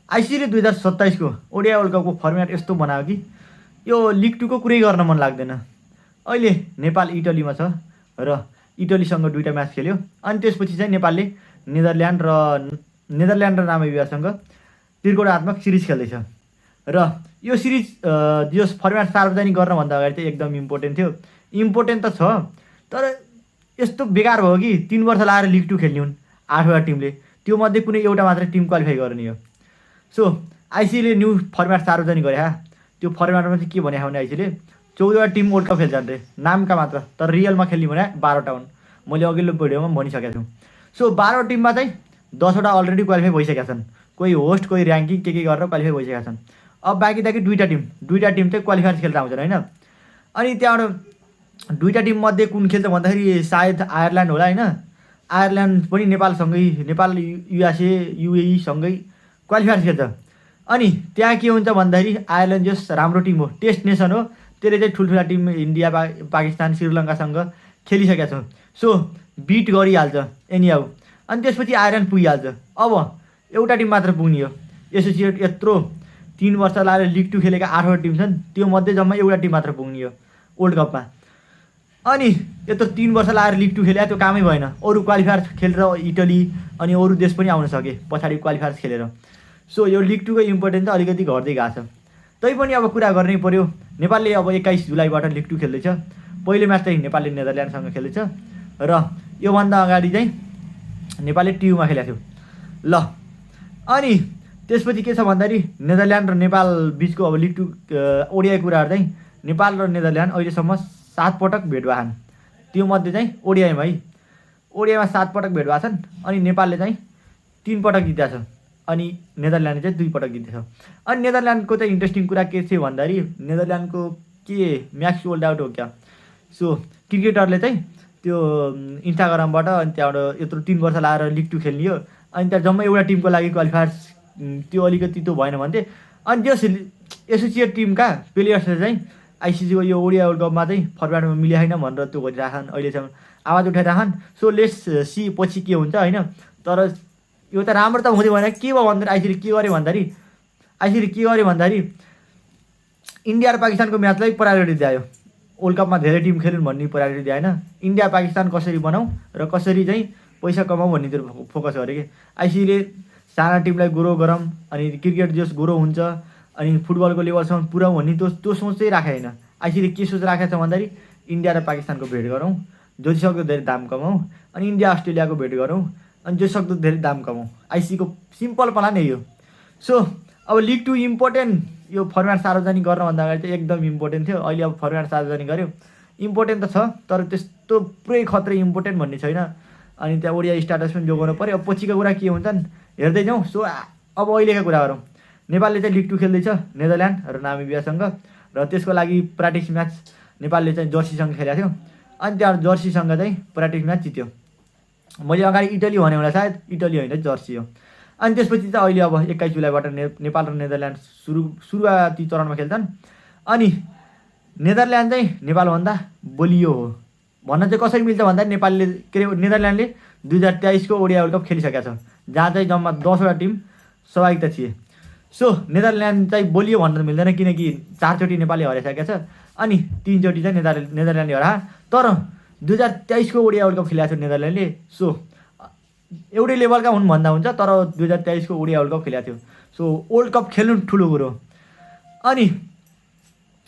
आइसिसीले 2027 को ODI world कपको format यस्तो बनायो कि यो लिग 2 को कुरै गर्न मन लाग्दैन। अहिले नेपाल इटलीमा छ र इटलीसँग 2टा म्याच खेल्यो। अनि त्यसपछि चाहिँ नेपालले नेदरल्यान्ड र नामिबियासँग त्रिकोणात्मक सिरिज खेल्दैछ। र यो सिरिज जो फर्मेट सार्वजनिक गर्नभन्दा अगाडि चाहिँ एकदम इम्पोर्टेन्ट थियो। इम्पोर्टेन्ट त छ, तर यस्तो बेकार भयो कि 3 वर्ष लाएर लिग 2 खेल्ने हुन् 8वटा टिमले, त्यो मध्ये कुनै एउटा मात्रै टिम क्वालिफाई गर्ने हो। सो आइसिसीले न्यू फर्मेट सार्वजनिक गरे। त्यो फर्मेटमा चाहिँ के भने भने आइसिसीले 14वटा टिम वर्ल्ड कप खेल्छन् रे, नामका मात्र, तर रियलमा खेल्ने भने 12वटा हुन्। मैले अघिल्लो भिडियोमा भनिसकेको छु। सो 12वटा टिममा चाहिँ 10वटा अलरेडी क्वालिफाई भइसकेका छन्। कोही होस्ट, कोही ऱ्याङ्किङ के गरेर क्वालिफाई भइसकेका छन्। अब बाँकी 2टा टिम चाहिँ क्वालिफायर खेल्दा आउँछन् होइन। अनि त्यहाँबाट 2टा टिम मध्ये कुन खेल्छ भन्दाखेरि सायद आयरल्यान्ड होला होइन। आयरल्यान्ड पनि नेपाल युएसए युएईसँगै क्वालिफायर खेल्छ। अनि त्यहाँ के हुन्छ भन्दाखेरि आयरल्यान्ड जस राम्रो टिम हो, टेस्ट नेसन हो, त्यसले चाहिँ ठुल्ठुला टिम इन्डिया पाकिस्तान श्रीलङ्कासँग खेलिसकेका छ। सो बिट गरिहाल्छ एनिहाउ। अनि त्यसपछि आयरल्यान्ड पुगिहाल्छ। अब एउटा टिम मात्र पुग्ने हो। एसोसिएट यत्रो 3 वर्ष लाएर लिग 2 खेलेका 8वटा टिम छन्, त्यो मध्ये जम्मा एउटा टिम मात्र पुग्ने हो वर्ल्ड कपमा। अनि यत्रो 3 वर्ष लाएर लिग 2 खेले त्यो कामै भएन। अरू क्वालिफायर खेलेर इटली अनि अरू देश पनि आउन सके पछाडि क्वालिफायर खेलेर। सो यो लिग 2 को इम्पोर्टेन्स त अलिकति घट्दै गएको छ। तैपनि अब कुरा गर्नै पर्यो। नेपालले अब 21 जुलाईबाट लिग 2 खेल्दैछ। पहिलो म्याच चाहिँ नेपालले नेदरल्यान्डसँग खेल्दैछ र योभन्दा अगाडि चाहिँ नेपालले टियुमा खेलेको थियो। ल अनि त्यसपछि के छ भन्दाखेरि नेदरल्यान्ड र नेपाल बिचको अब लिग 2 ओडिआई कुराहरू चाहिँ नेपाल र नेदरल्यान्ड अहिलेसम्म 7 पटक भेट भएछन्। त्यो मध्ये चाहिँ ओडिआईमा 7 पटक भेट भएको छन्। अनि नेपालले चाहिँ 3 पटक जितेको छ अनि नेदरल्यान्डले चाहिँ 2 पटक जितेको छ। अनि नेदरल्यान्डको चाहिँ इन्ट्रेस्टिङ कुरा के थियो भन्दाखेरि नेदरल्यान्डको के म्याच सोल्ड आउट हो क्या। सो क्रिकेटरले चाहिँ त्यो इन्स्टाग्रामबाट अनि त्यहाँबाट यत्रो 3 वर्ष लाएर लिग 2 खेल्ने हो, अनि त्यहाँ जम्मा एउटा टिमको लागि क्वालिफायर त्यो अलिकति त्यो भएन भन्थे। अनि त्यस एसोसिएट टिमका प्लेयर्सले चाहिँ आइसिसीको यो ओडिआई वर्ल्ड कपमा चाहिँ फर्मेटमा मिले छैन भनेर त्यो गरिरहेछन्, अहिलेसम्म आवाज उठाइरहेछन्। सो लेट्स सी पछि के हुन्छ होइन। तर यो त राम्रो त हुँदै भएन। के भयो भन्दाखेरि आइसिसीले के गर्यो भन्दाखेरि इन्डिया र पाकिस्तानको म्याचलाई प्रायोरिटी दियो। वर्ल्ड कपमा धेरै टिम खेलुन् भन्ने प्रायोरिटी दिएन। इन्डिया पाकिस्तान कसरी बनाऊ र कसरी चाहिँ पैसा कमाऊ भन्नेतिर फोकस गरे कि आइसिसीले साना टिमलाई ग्रो गरौँ अनि क्रिकेट जस ग्रो हुन्छ अनि फुटबलको लेभलसम्म पुऱ्याउँ भन्ने त्यो सोच चाहिँ राखेको छैन। आइसिसीले के सोच राखेको छ भन्दाखेरि इन्डिया र पाकिस्तानको भेट गरौँ, जतिसक्दो धेरै दाम कमाऊ, अनि इन्डिया अस्ट्रेलियाको भेट गरौँ अनि जतिसक्दो धेरै दाम कमाऊ। आइसिसीको सिम्पल प्लान नै हो। सो अब लिग 2 इम्पोर्टेन्ट, यो फर्मेट सार्वजनिक गर्नभन्दा अगाडि चाहिँ एकदम इम्पोर्टेन्ट थियो। अहिले अब फर्मेट सार्वजनिक गर्यो, इम्पोर्टेन्ट त छ तर त्यस्तो पुरै खत्रै इम्पोर्टेन्ट भन्ने छैन। अनि त्यहाँ ओडिआई स्ट्याटस पनि जोगाउनु पऱ्यो। अब पछिको कुरा के हुन्छन् हेर्दै जाउँ। सो अब अहिलेको कुरा गरौँ। नेपालले चाहिँ लिग 2 खेल्दैछ नेदरल्यान्ड र नामिबियासँग र त्यसको लागि प्र्याक्टिस म्याच नेपालले चाहिँ जर्सीसँग खेलेको थियो। अनि त्यहाँ जर्सीसँग चाहिँ प्र्याक्टिस म्याच जित्यो। मैले अगाडि इटली भने होला, सायद इटली होइन जर्सी हो। अनि त्यसपछि चाहिँ अहिले अब 21 जुलाईबाट नेपाल र नेदरल्यान्ड सुरुवाती चरणमा खेल्छन्। अनि नेदरल्यान्ड चाहिँ नेपालभन्दा बलियो हो भन्न चाहिँ कसरी मिल्छ भन्दा नेपालले नेदरल्यान्डले 2023 को ओडिआई वर्ल्ड कप खेलिसकेको छ, जहाँ चाहिँ जम्मा 10वटा टिम सहभागिता थिए। सो नेदरल्यान्ड चाहिँ बलियो भन्न मिल्दैन किनकि 4 चोटि नेपालले हराइसकेको छ अनि 3 चोटि चाहिँ नेदरल्यान्डले हरायो। तर 2023 को ओडिआई वर्ल्ड कप खेलेको छ नेदरल्यान्डले। सो एउटै लेभलका हुन् भन्दा हुन्छ, तर 2023 को ओडिआई वर्ल्ड कप खेलेको थियो। सो वर्ल्ड कप खेल्नु ठुलो कुरो। अनि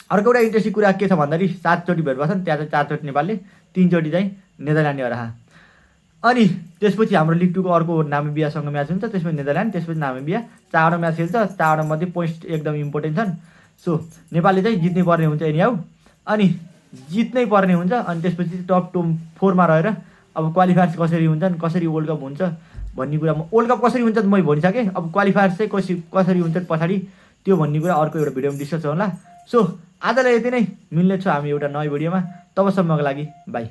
अर्को एउटा इन्ट्रेस्टिङ कुरा के छ भन्दाखेरि 7 चोटि भेट भएको छन्, त्यहाँ चाहिँ 4 चोटि नेपालले, 3 चोटि चाहिँ नेदरल्यान्डले हरायो। अनि त्यसपछि हाम्रो लिग 2 को अर्को नामिबियासँग म्याच हुन्छ, त्यसपछि नेदरल्यान्ड, त्यसपछि नामिबिया, 4वटा म्याच खेल्छ। 4वटा मध्ये पोइन्ट एकदम इम्पोर्टेन्ट छन्। सो नेपालले चाहिँ जित्नै पर्ने हुन्छ एनिहाउ, अनि जित्नै पर्ने हुन्छ। अनि त्यसपछि टप 4मा रहेर अब क्वालिफायर्स कसरी हुन्छन्, कसरी वर्ल्ड कप हुन्छ भन्ने कुरा, वर्ल्ड कप कसरी हुन्छ मैले भनिसकेँ। अब क्वालिफायर्स चाहिँ कसरी हुन्छ पछाडि त्यो भन्ने कुरा अर्को एउटा भिडियोमा डिस्कस होला। सो आजलाई यति नै, मिल्नेछौँ हामी एउटा नयाँ भिडियोमा। तबसम्मको लागि बाई।